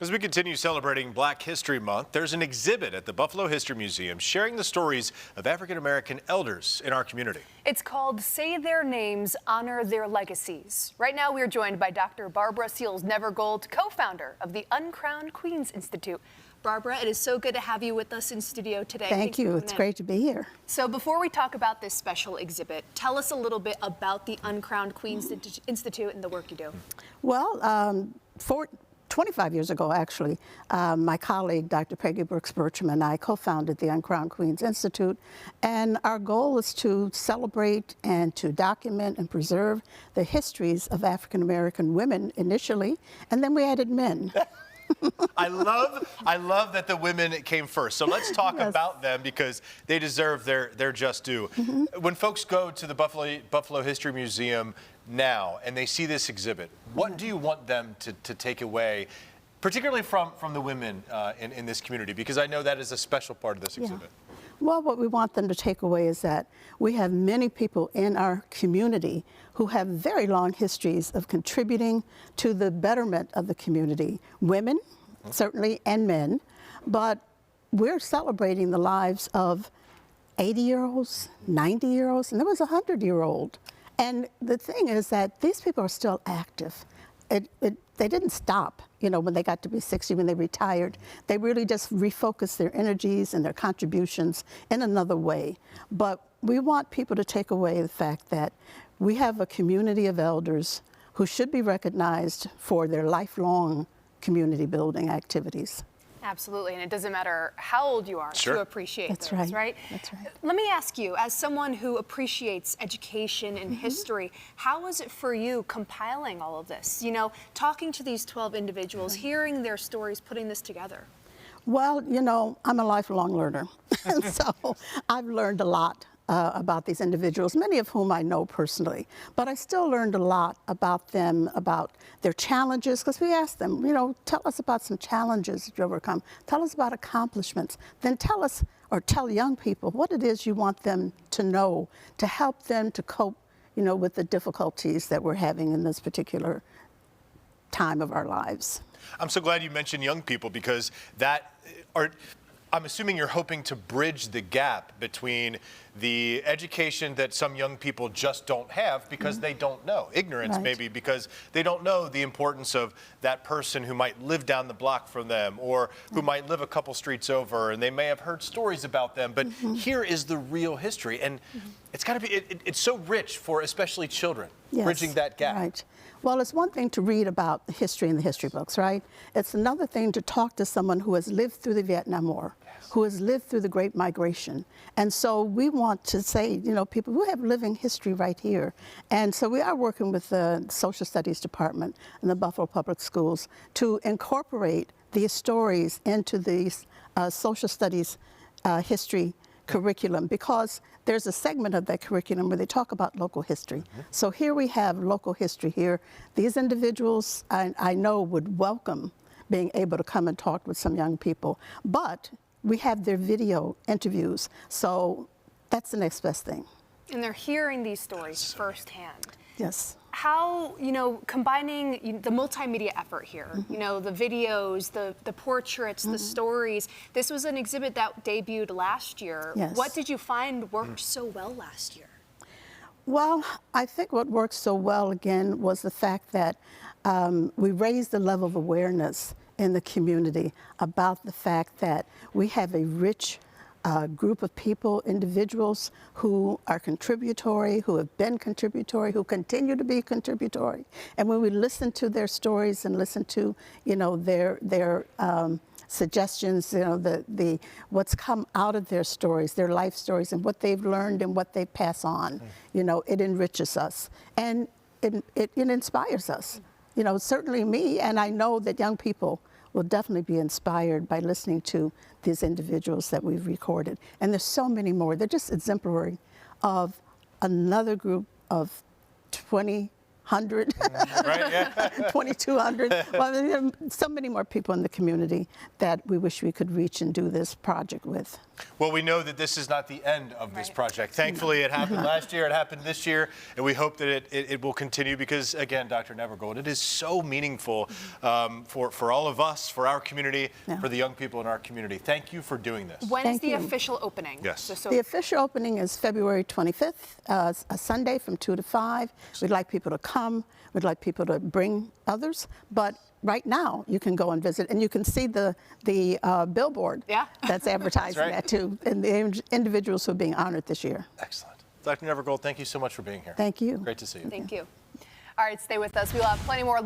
As we continue celebrating Black History Month, there's an exhibit at the Buffalo History Museum sharing the stories of African American elders in our community. It's called Say Their Names, Honor Their Legacies. Right now, we're joined by Dr. Barbara Seals Nevergold, co-founder of the Uncrowned Queens Institute. Barbara, it is so good to have you with us in studio today. Thank you. It's great to be here. So before we talk about this special exhibit, tell us a little bit about the Uncrowned Queens Institute and the work you do. Well, 25 years ago, actually, my colleague, Dr. Peggy Brooks Bertram, and I co-founded the Uncrowned Queens Institute, and our goal is to celebrate and to document and preserve the histories of African American women initially, and then we added men. I love that the women came first. So let's talk about them because they deserve their just due. When folks go to the Buffalo History Museum now and they see this exhibit, what do you want them to take away, particularly from the women in this community? Because I know that is a special part of this exhibit. Well, what we want them to take away is that we have many people in our community who have very long histories of contributing to the betterment of the community. Women, certainly, and men, but we're celebrating the lives of 80-year-olds, 90-year-olds, and there was a 100-year-old. And the thing is that these people are still active. They didn't stop, you know, when they got to be 60, when they retired. They really just refocused their energies and their contributions in another way. But we want people to take away the fact that we have a community of elders who should be recognized for their lifelong community building activities. Absolutely, and it doesn't matter how old you are to appreciate those, right? That's right. Let me ask you, as someone who appreciates education and history, how was it for you compiling all of this? You know, talking to these 12 individuals, hearing their stories, putting this together? Well, you know, I'm a lifelong learner, and so I've learned a lot about these individuals, many of whom I know personally, but I still learned a lot about them, about their challenges, because we asked them, you know, tell us about some challenges that you overcome, tell us about accomplishments, then tell us, or tell young people what it is you want them to know to help them to cope, you know, with the difficulties that we're having in this particular time of our lives. I'm so glad you mentioned young people because I'm assuming you're hoping to bridge the gap between the education that some young people just don't have because they don't know. Ignorance, maybe, because they don't know the importance of that person who might live down the block from them or who might live a couple streets over, and they may have heard stories about them. But here is the real history, and it's got to be, it's so rich for especially children, bridging that gap. Right. Well, it's one thing to read about the history in the history books, right? It's another thing to talk to someone who has lived through the Vietnam War, who has lived through the Great Migration. And so we want to say, you know, people who have living history right here. And so we are working with the Social Studies Department in the Buffalo Public Schools to incorporate these stories into these social studies history curriculum, because there's a segment of that curriculum where they talk about local history. So here we have local history here. These individuals I know would welcome being able to come and talk with some young people, but we have their video interviews, so that's the next best thing. And they're hearing these stories firsthand. Yes. How, you know, combining the multimedia effort here, you know, the videos, the portraits, the stories. This was an exhibit that debuted last year. Yes. What did you find worked so well last year? Well, I think what worked so well, again, was the fact that we raised the level of awareness in the community about the fact that we have a rich group of people, individuals who are contributory, who have been contributory, who continue to be contributory. And when we listen to their stories and listen to, you know, their suggestions, you know, what's come out of their stories, their life stories, and what they've learned and what they pass on, you know, it enriches us and it inspires us. You know, certainly me, and I know that young people will definitely be inspired by listening to these individuals that we've recorded. And there's so many more. They're just exemplary of another group of 20 100, Right? Yeah. 2,200. Well, there are so many more people in the community that we wish we could reach and do this project with. Well, we know that this is not the end of this Right. project. Thankfully, it happened last year, it happened this year, and we hope that it will continue because, again, Dr. Nevergold, it is so meaningful for all of us, for our community, Yeah. for the young people in our community. Thank you for doing this. When is Thank the you. official opening? Yes. Just so The official opening is February 25th, a Sunday from 2 to 5. We'd like people to come. We'd like people to bring others. But right now, you can go and visit, and you can see the billboard Yeah. that's advertising right. that too, and the individuals who are being honored this year. Excellent. Dr. Nevergold, thank you so much for being here. Thank you. Great to see you. Thank you. All right, stay with us. We'll have plenty more